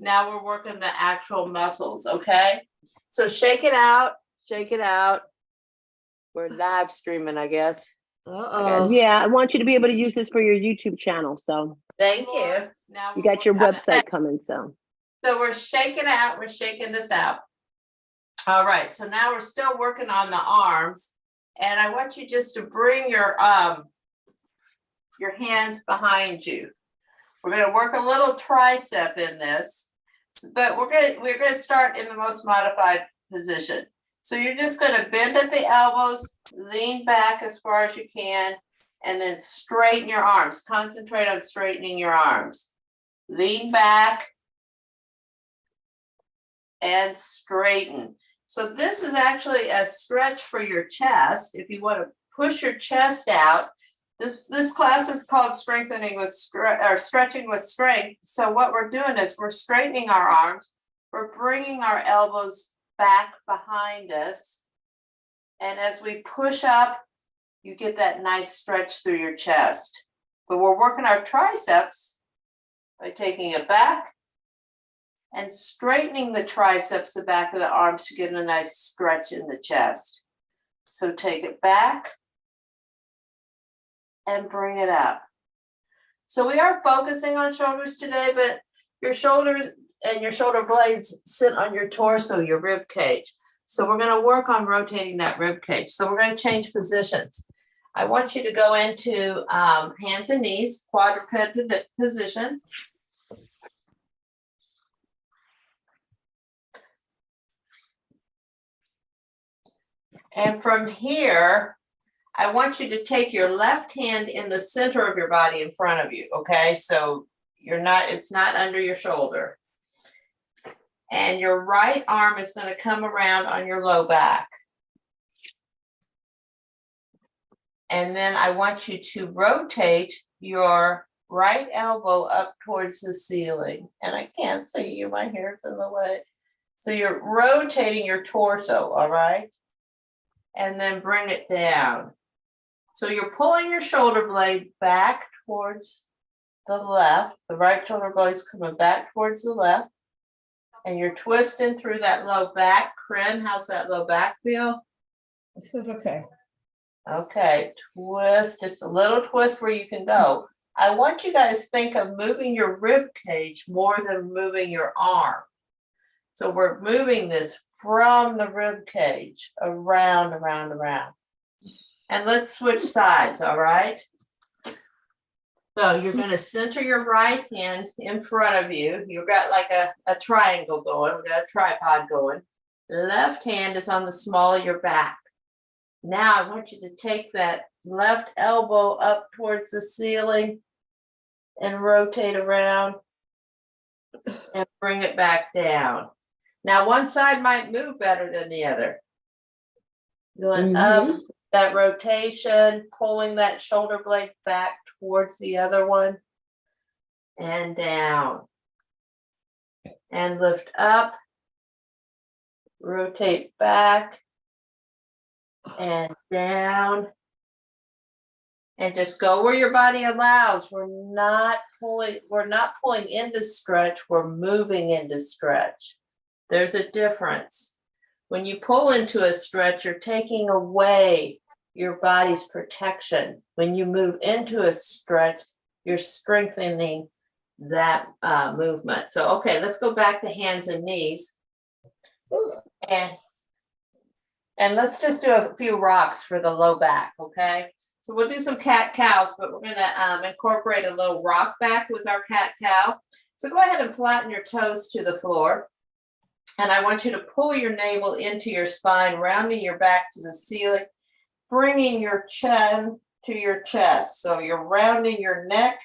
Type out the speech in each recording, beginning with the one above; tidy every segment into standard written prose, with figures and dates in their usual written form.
Now we're working the actual muscles, okay? So shake it out, shake it out. We're live streaming, I guess. Yeah, I want you to be able to use this for your YouTube channel. So thank you. Now you got your website coming. So we're shaking out, we're shaking this out. All right, so now we're still working on the arms. And I want you just to bring your hands behind you. We're going to work a little tricep in this, but we're going to start in the most modified position. So you're just going to bend at the elbows, lean back as far as you can, and then straighten your arms. Concentrate on straightening your arms. Lean back and straighten. So this is actually a stretch for your chest. If you want to push your chest out, this class is called strengthening with or stretching with strength. So what we're doing is we're straightening our arms. We're bringing our elbows back behind us. And as we push up, you get that nice stretch through your chest. But we're working our triceps by taking it back and straightening the triceps, the back of the arms, to get a nice stretch in the chest. So take it back and bring it up. So we are focusing on shoulders today, but your shoulders and your shoulder blades sit on your torso, your rib cage. So we're going to work on rotating that rib cage. So we're going to change positions. I want you to go into hands and knees, quadruped position. And from here, I want you to take your left hand in the center of your body in front of you, okay? So it's not under your shoulder. And your right arm is going to come around on your low back. And then I want you to rotate your right elbow up towards the ceiling. And I can't see you, my hair's in the way. So you're rotating your torso, all right? And then bring it down. So you're pulling your shoulder blade back towards the left. The right shoulder blade's coming back towards the left. And you're twisting through that low back. Corinne, how's that low back feel? It feels okay. Okay, twist, just a little twist where you can go. I want you guys to think of moving your rib cage more than moving your arm. So we're moving this from the rib cage, around. And let's switch sides, all right? So you're going to center your right hand in front of you. You've got like a triangle going. We've got a tripod going. Left hand is on the small of your back. Now I want you to take that left elbow up towards the ceiling and rotate around and bring it back down. Now one side might move better than the other. Going up, that rotation, pulling that shoulder blade back towards the other one and down. And lift up, rotate back and down. And just go where your body allows. We're not pulling into stretch, we're moving into stretch. There's a difference. When you pull into a stretch, you're taking away your body's protection. When you move into a stretch, you're strengthening that movement. So, okay, let's go back to hands and knees. And let's just do a few rocks for the low back, okay? So we'll do some cat-cows, but we're gonna incorporate a little rock back with our cat-cow. So go ahead and flatten your toes to the floor. And I want you to pull your navel into your spine, rounding your back to the ceiling, bringing your chin to your chest. So you're rounding your neck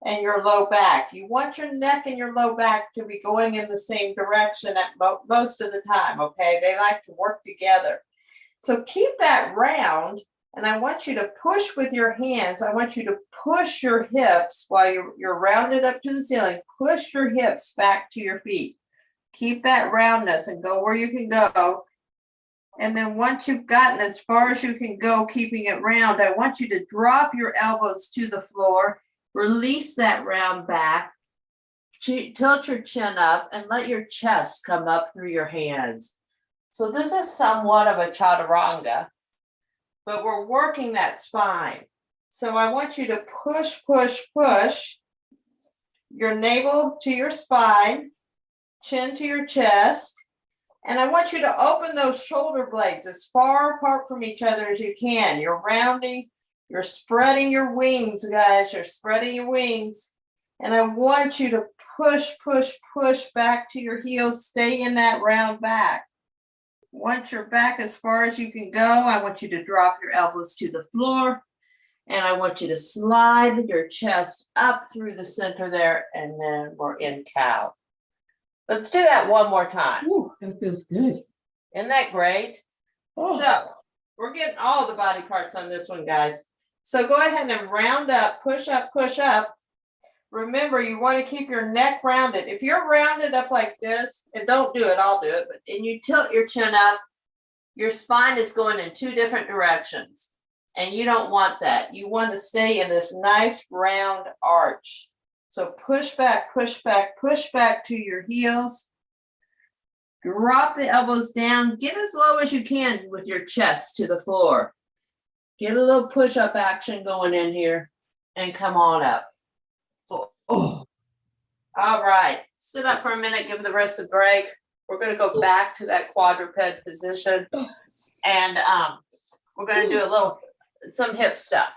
and your low back. You want your neck and your low back to be going in the same direction at most of the time, okay? They like to work together. So keep that round, and I want you to push with your hands. I want you to push your hips while you're rounded up to the ceiling. Push your hips back to your feet. Keep that roundness and go where you can go. And then once you've gotten as far as you can go, keeping it round, I want you to drop your elbows to the floor, release that round back, tilt your chin up and let your chest come up through your hands. So this is somewhat of a chaturanga, but we're working that spine. So I want you to push, push, push your navel to your spine, chin to your chest. And I want you to open those shoulder blades as far apart from each other as you can. You're rounding, you're spreading your wings, guys. You're spreading your wings. And I want you to push, push, push back to your heels. Stay in that round back. Once you're back as far as you can go, I want you to drop your elbows to the floor. And I want you to slide your chest up through the center there. And then we're in cow. Let's do that one more time. Ooh, that feels good. Isn't that great? Oh. So we're getting all the body parts on this one, guys. So go ahead and round up, push up, push up. Remember, you want to keep your neck rounded. If you're rounded up like this, and don't do it, I'll do it, but and you tilt your chin up, your spine is going in two different directions. And you don't want that. You want to stay in this nice round arch. So push back, push back, push back to your heels. Drop the elbows down. Get as low as you can with your chest to the floor. Get a little push-up action going in here and come on up. Oh. All right. Sit up for a minute. Give the wrist a break. We're going to go back to that quadruped position. And we're going to do some hip stuff.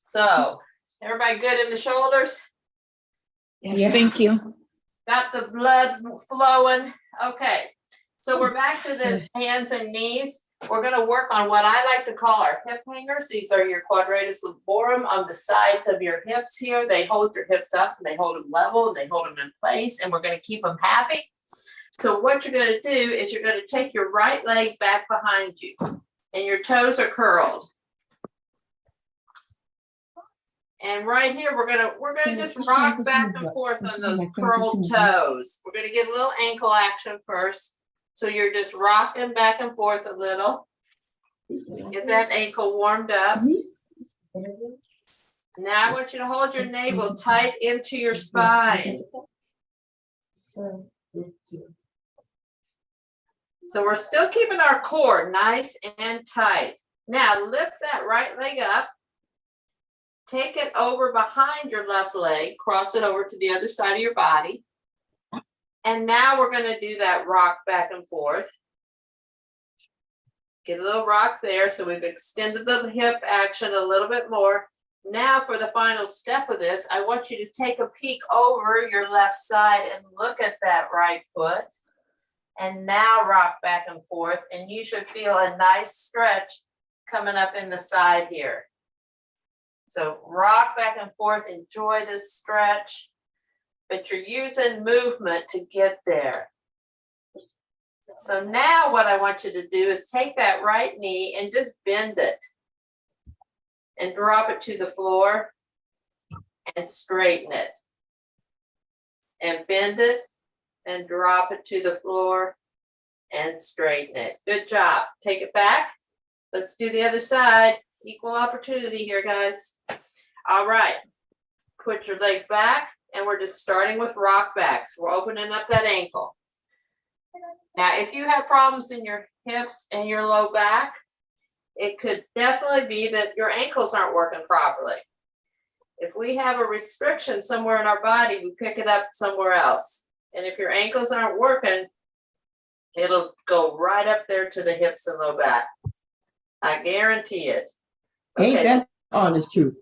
So everybody good in the shoulders? Yes, thank you. Got the blood flowing? Okay. So we're back to this hands and knees. We're going to work on what I like to call our hip hangers. These are your quadratus lumborum on the sides of your hips here. They hold your hips up and they hold them level and they hold them in place, and we're going to keep them happy. So what you're going to do is you're going to take your right leg back behind you and your toes are curled. And right here, we're gonna just rock back and forth on those curled toes. We're gonna get a little ankle action first. So you're just rocking back and forth a little. Get that ankle warmed up. Now I want you to hold your navel tight into your spine. So we're still keeping our core nice and tight. Now lift that right leg up. Take it over behind your left leg, cross it over to the other side of your body. And now we're going to do that rock back and forth. Get a little rock there. So we've extended the hip action a little bit more. Now for the final step of this, I want you to take a peek over your left side and look at that right foot. And now rock back and forth. And you should feel a nice stretch coming up in the side here. So rock back and forth, enjoy this stretch, but you're using movement to get there. So now what I want you to do is take that right knee and just bend it and drop it to the floor and straighten it. And bend it and drop it to the floor and straighten it. Good job. Take it back. Let's do the other side. Equal opportunity here, guys. All right. Put your leg back, and we're just starting with rock backs. We're opening up that ankle. Now, if you have problems in your hips and your low back, it could definitely be that your ankles aren't working properly. If we have a restriction somewhere in our body, we pick it up somewhere else. And if your ankles aren't working, it'll go right up there to the hips and low back. I guarantee it. Okay. Ain't that honest truth?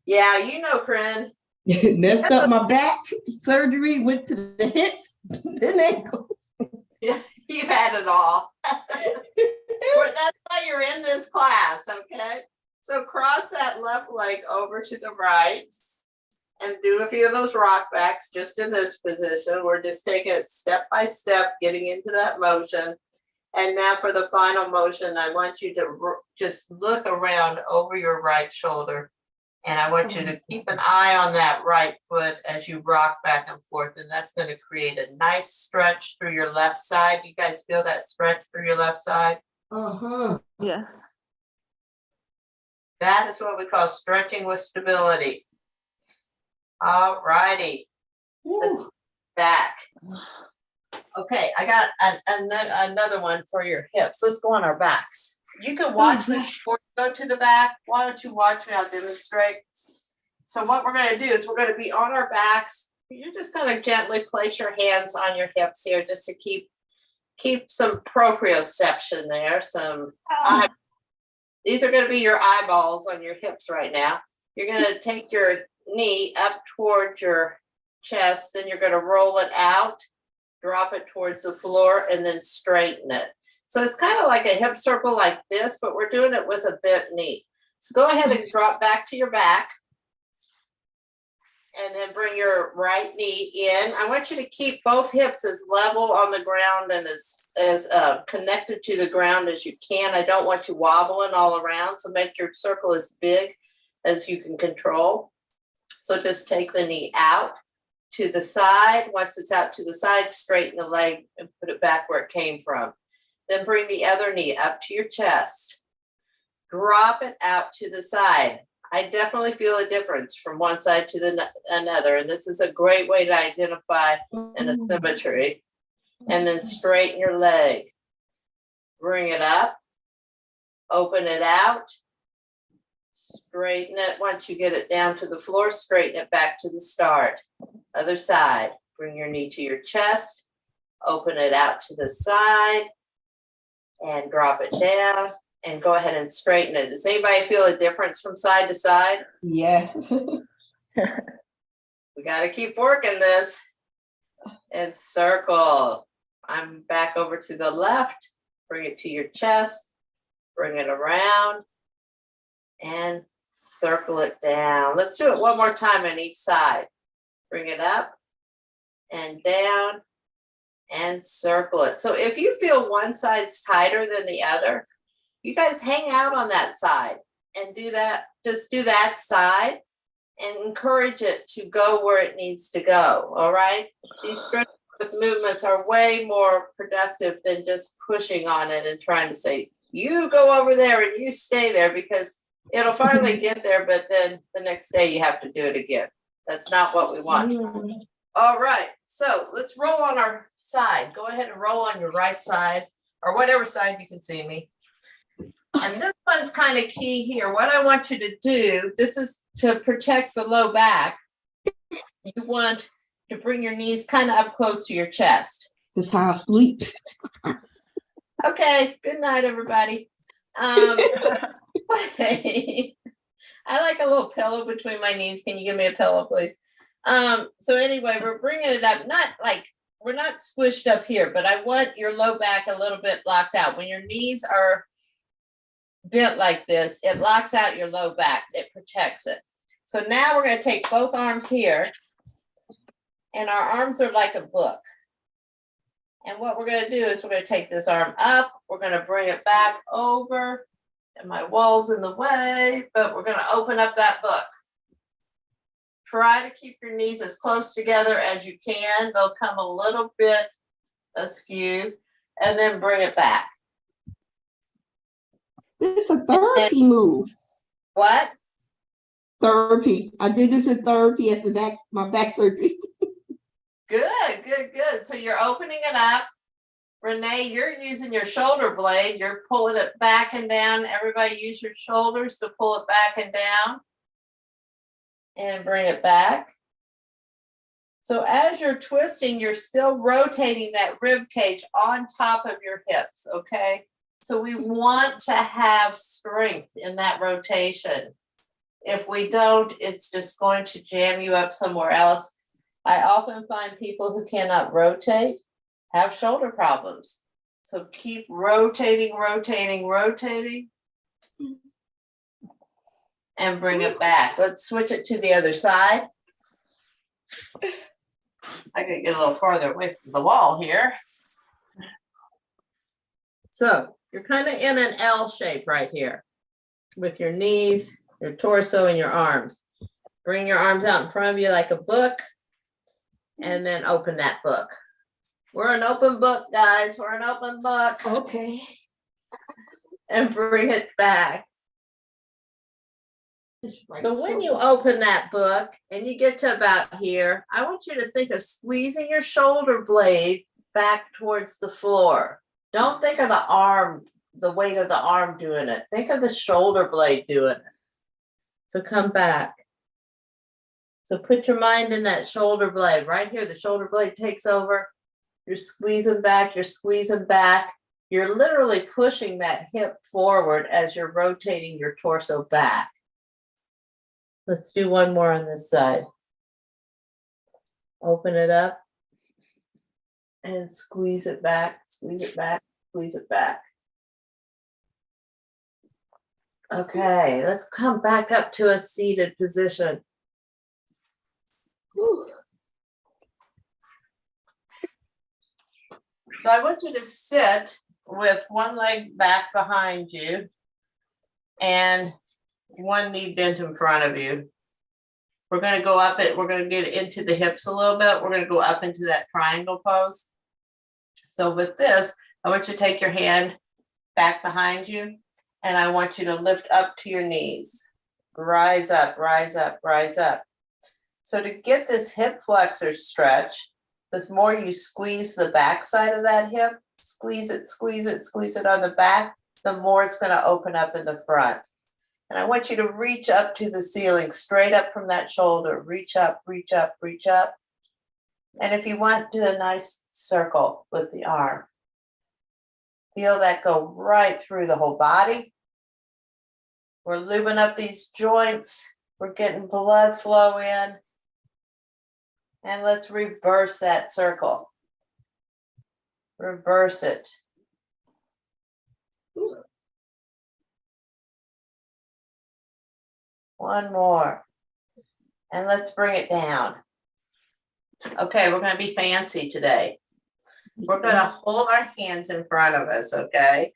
Yeah, you know, Corinne. Messed up my back, surgery, went to the hips, then ankles. Yeah, you've had it all. That's why you're in this class, okay? So cross that left leg over to the right and do a few of those rock backs just in this position. We're just taking it step by step, getting into that motion. And now for the final motion, I want you to just look around over your right shoulder. And I want you to keep an eye on that right foot as you rock back and forth. And that's going to create a nice stretch through your left side. You guys feel that stretch through your left side? Uh-huh. Yes. That is what we call stretching with stability. All righty. That's back. Okay, I got another one for your hips. Let's go on our backs. You can watch me before you go to the back. Why don't you watch me? I'll demonstrate. So what we're going to do is we're going to be on our backs. You're just going to gently place your hands on your hips here just to keep some proprioception there. These are going to be your eyeballs on your hips right now. You're going to take your knee up towards your chest, then you're going to roll it out, drop it towards the floor, and then straighten it. So it's kind of like a hip circle like this, but we're doing it with a bent knee. So go ahead and drop back to your back. And then bring your right knee in. I want you to keep both hips as level on the ground and as connected to the ground as you can. I don't want you wobbling all around, so make your circle as big as you can control. So just take the knee out to the side. Once it's out to the side, straighten the leg and put it back where it came from. Then bring the other knee up to your chest. Drop it out to the side. I definitely feel a difference from one side to another. And this is a great way to identify an asymmetry. And then straighten your leg. Bring it up. Open it out. Straighten it. Once you get it down to the floor, straighten it back to the start. Other side. Bring your knee to your chest. Open it out to the side. And drop it down. And go ahead and straighten it. Does anybody feel a difference from side to side? Yes. We got to keep working this. And circle. I'm back over to the left. Bring it to your chest. Bring it around. And circle it down. Let's do it one more time on each side. Bring it up and down and circle it. So if you feel one side's tighter than the other, you guys hang out on that side and do that. Just do that side and encourage it to go where it needs to go. All right. These strength with movements are way more productive than just pushing on it and trying to say, you go over there and you stay there, because it'll finally get there. But then the next day you have to do it again. That's not what we want. All right. So let's roll on our side. Go ahead and roll on your right side or whatever side you can see me. And this one's kind of key here. What I want you to do, this is to protect the low back. You want to bring your knees kind of up close to your chest. That's how I sleep. Okay, good night, everybody. I like a little pillow between my knees. Can you give me a pillow, please? So anyway, we're bringing it up, not like, we're not squished up here, but I want your low back a little bit locked out. When your knees are bent like this, it locks out your low back. It protects it. So now we're going to take both arms here, and our arms are like a book. And what we're going to do is we're going to take this arm up. We're going to bring it back over, and my wall's in the way, but we're going to open up that book. Try to keep your knees as close together as you can. They'll come a little bit askew, and then bring it back. It's a therapy move. What? Therapy. I did this in therapy after my back surgery. Good, good, good. So you're opening it up. Renee, you're using your shoulder blade. You're pulling it back and down. Everybody use your shoulders to pull it back and down. And bring it back. So as you're twisting, you're still rotating that rib cage on top of your hips, okay? So we want to have strength in that rotation. If we don't, it's just going to jam you up somewhere else. I often find people who cannot rotate have shoulder problems. So keep rotating, rotating, rotating. And bring it back. Let's switch it to the other side. I gotta get a little farther away from the wall here. So you're kind of in an L shape right here with your knees, your torso, and your arms. Bring your arms out in front of you like a book, and then open that book. We're an open book, guys. We're an open book. Okay. And bring it back. This right So when you shoulder. open that book and you get to about here, I want you to think of squeezing your shoulder blade back towards the floor. Don't think of the arm, the weight of the arm doing it. Think of the shoulder blade doing it. So come back. So put your mind in that shoulder blade. Right here, the shoulder blade takes over. You're squeezing back, you're squeezing back. You're literally pushing that hip forward as you're rotating your torso back. Let's do one more on this side. Open it up and squeeze it back, squeeze it back, squeeze it back. Okay, let's come back up to a seated position. Whew. So I want you to sit with one leg back behind you and one knee bent in front of you. We're going to go up it. We're going to get into the hips a little bit. We're going to go up into that triangle pose. So with this, I want you to take your hand back behind you and I want you to lift up to your knees. Rise up, rise up, rise up. So to get this hip flexor stretch, the more you squeeze the back side of that hip, squeeze it, squeeze it, squeeze it on the back, the more it's going to open up in the front. And I want you to reach up to the ceiling, straight up from that shoulder. Reach up, reach up, reach up. And if you want, do a nice circle with the arm. Feel that go right through the whole body. We're lubing up these joints. We're getting blood flow in. And let's reverse that circle. Reverse it. One more. And let's bring it down. Okay, we're going to be fancy today. We're going to hold our hands in front of us, okay?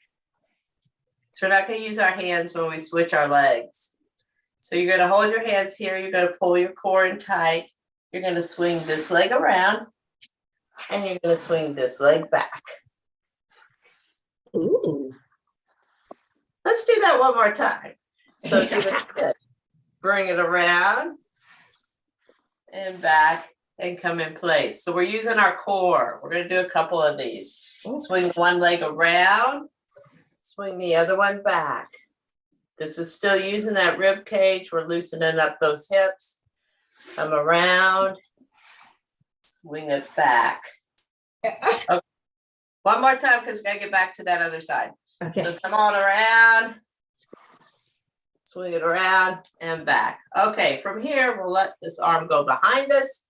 So we're not going to use our hands when we switch our legs. So you're going to hold your hands here. You're going to pull your core in tight. You're going to swing this leg around. And you're going to swing this leg back. Ooh. Let's do that one more time. So do it. Bring it around and back and come in place. So we're using our core. We're going to do a couple of these. Swing one leg around, swing the other one back. This is still using that rib cage. We're loosening up those hips. Come around, swing it back. Okay. One more time because we got to get back to that other side. Okay. So come on around. Swing it around and back. Okay, from here, we'll let this arm go behind us.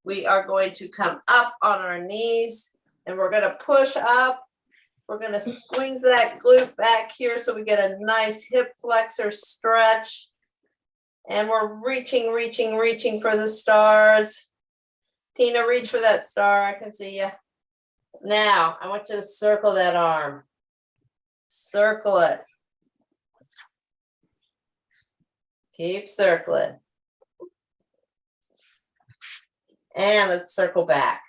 We are going to come up on our knees and we're going to push up. We're going to squeeze that glute back here so we get a nice hip flexor stretch. And we're reaching, reaching, reaching for the stars. Tina, reach for that star. I can see you. Now, I want you to circle that arm. Circle it. Keep circling. And let's circle back.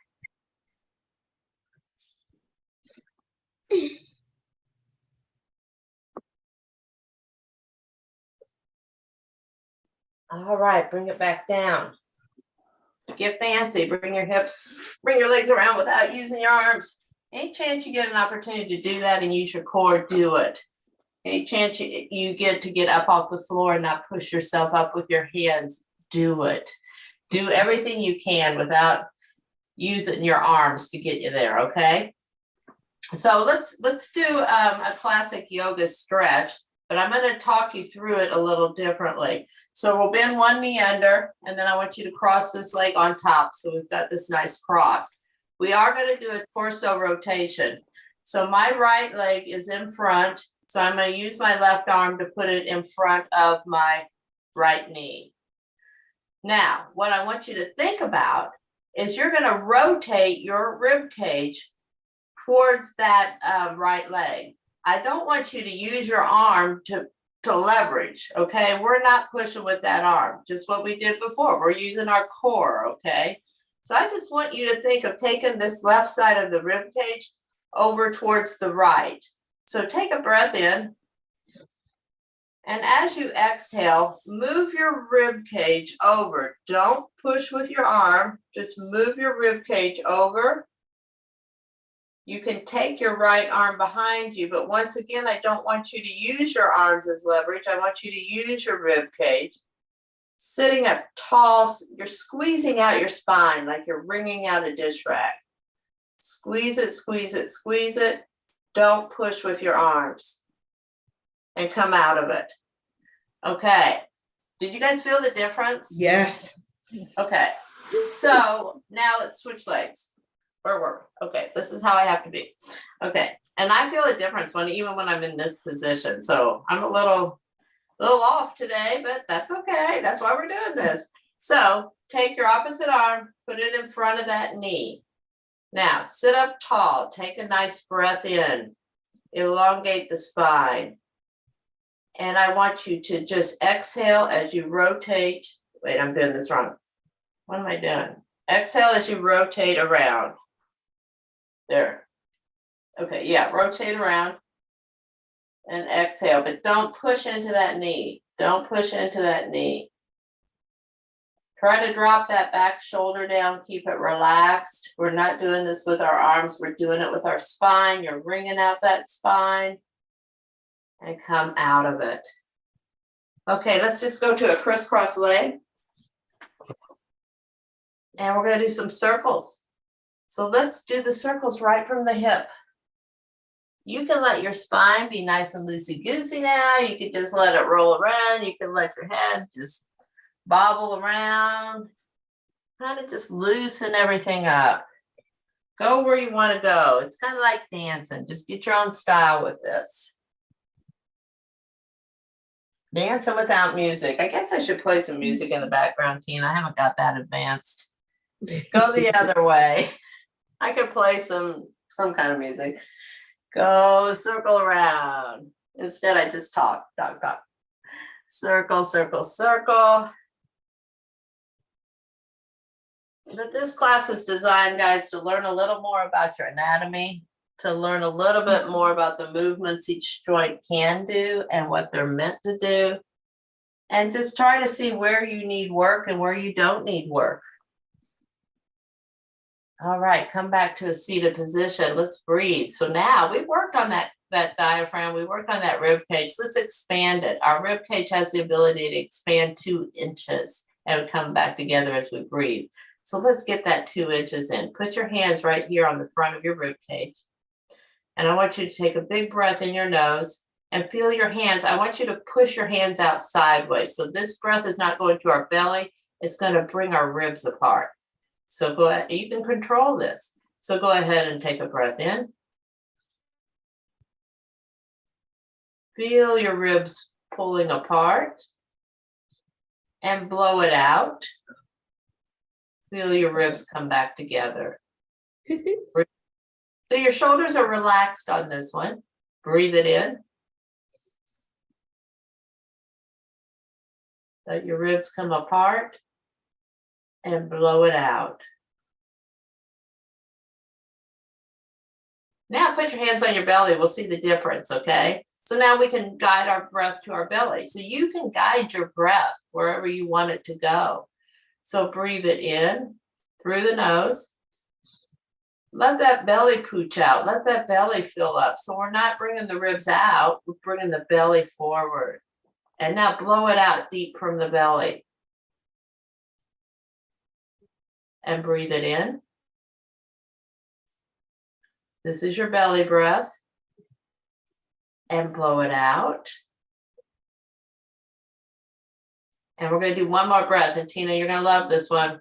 All right, bring it back down. Get fancy, bring your hips, bring your legs around without using your arms. Any chance you get an opportunity to do that and use your core, do it. Any chance you get to get up off the floor and not push yourself up with your hands, do it. Do everything you can without using your arms to get you there, okay? So let's do a classic yoga stretch, but I'm going to talk you through it a little differently. So we'll bend one knee under, and then I want you to cross this leg on top. So we've got this nice cross. We are going to do a torso rotation. So my right leg is in front. So I'm going to use my left arm to put it in front of my right knee. Now, what I want you to think about is you're going to rotate your rib cage towards that right leg. I don't want you to use your arm to leverage, okay? We're not pushing with that arm, just what we did before. We're using our core, okay? So I just want you to think of taking this left side of the rib cage over towards the right. So take a breath in And as you exhale, move your rib cage over. Don't push with your arm, just move your rib cage over. You can take your right arm behind you, but once again, I don't want you to use your arms as leverage. I want you to use your rib cage. Sitting up tall, you're squeezing out your spine like you're wringing out a dish rag. Squeeze it, squeeze it, squeeze it. Don't push with your arms. And come out of it. Okay. Did you guys feel the difference? Yes. Okay. So now let's switch legs. Where were we? Okay. This is how I have to be. Okay. And I feel a difference even when I'm in this position. So I'm a little off today, but that's okay. That's why we're doing this. So take your opposite arm, put it in front of that knee. Now sit up tall. Take a nice breath in. Elongate the spine. And I want you to just exhale as you rotate. Wait, I'm doing this wrong. What am I doing? Exhale as you rotate around. There. Okay, yeah, rotate around and exhale, but don't push into that knee. Don't push into that knee. Try to drop that back shoulder down. Keep it relaxed. We're not doing this with our arms. We're doing it with our spine. You're wringing out that spine. And come out of it. Okay, let's just go to a crisscross leg. And we're going to do some circles. So let's do the circles right from the hip. You can let your spine be nice and loosey-goosey now. You can just let it roll around. You can let your head just bobble around. Kind of just loosen everything up. Go where you want to go. It's kind of like dancing. Just get your own style with this. Dancing without music. I guess I should play some music in the background, Tina. I haven't got that advanced. Go the other way. I could play some kind of music. Go circle around. Instead, I just talk. Circle, circle, circle. But this class is designed, guys, to learn a little more about your anatomy, to learn a little bit more about the movements each joint can do and what they're meant to do. And just try to see where you need work and where you don't need work. All right, come back to a seated position. Let's breathe. So now we've worked on that diaphragm. We worked on that rib cage. Let's expand it. Our rib cage has the ability to expand 2 inches and come back together as we breathe. So let's get that 2 inches in. Put your hands right here on the front of your rib cage. And I want you to take a big breath in your nose and feel your hands. I want you to push your hands out sideways. So this breath is not going to our belly. It's going to bring our ribs apart. So go ahead. You can control this. So go ahead and take a breath in. Feel your ribs pulling apart. And blow it out. Feel your ribs come back together. So your shoulders are relaxed on this one. Breathe it in. Let your ribs come apart and blow it out. Now put your hands on your belly. We'll see the difference, okay? So now we can guide our breath to our belly. So you can guide your breath wherever you want it to go. So breathe it in through the nose. Let that belly pooch out. Let that belly fill up. So we're not bringing the ribs out. We're bringing the belly forward. And now blow it out deep from the belly. And breathe it in. This is your belly breath. And blow it out. And we're going to do one more breath. And Tina, you're going to love this one.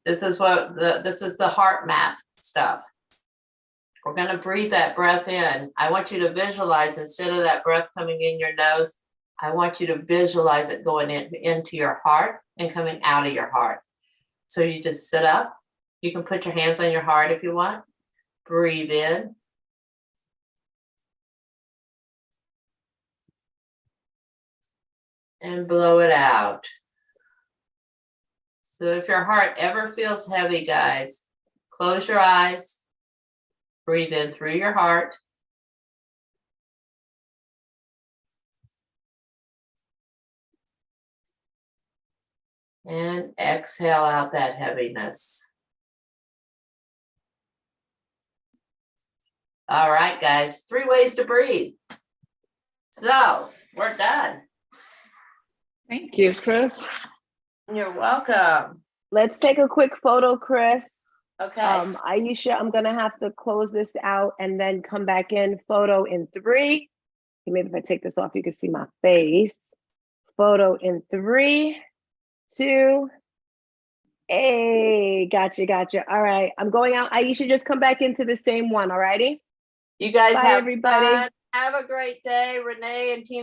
This is the heart math stuff. We're going to breathe that breath in. I want you to visualize, instead of that breath coming in your nose, I want you to visualize it going into your heart and coming out of your heart. So you just sit up. You can put your hands on your heart if you want. Breathe in. And blow it out. So if your heart ever feels heavy, guys, close your eyes. Breathe in through your heart. And exhale out that heaviness. All right, guys, 3 ways to breathe. So we're done. Thank you, Chris. You're welcome. Let's take a quick photo, Chris. Okay. Aisha, I'm gonna have to close this out and then come back in. Photo in 3. Maybe if I take this off, you can see my face. Photo in 3, 2. Hey, gotcha. All right, I'm going out. Aisha, just come back into the same one. All righty. You guys Bye, have everybody. fun. Have a great day, Renee and Tina.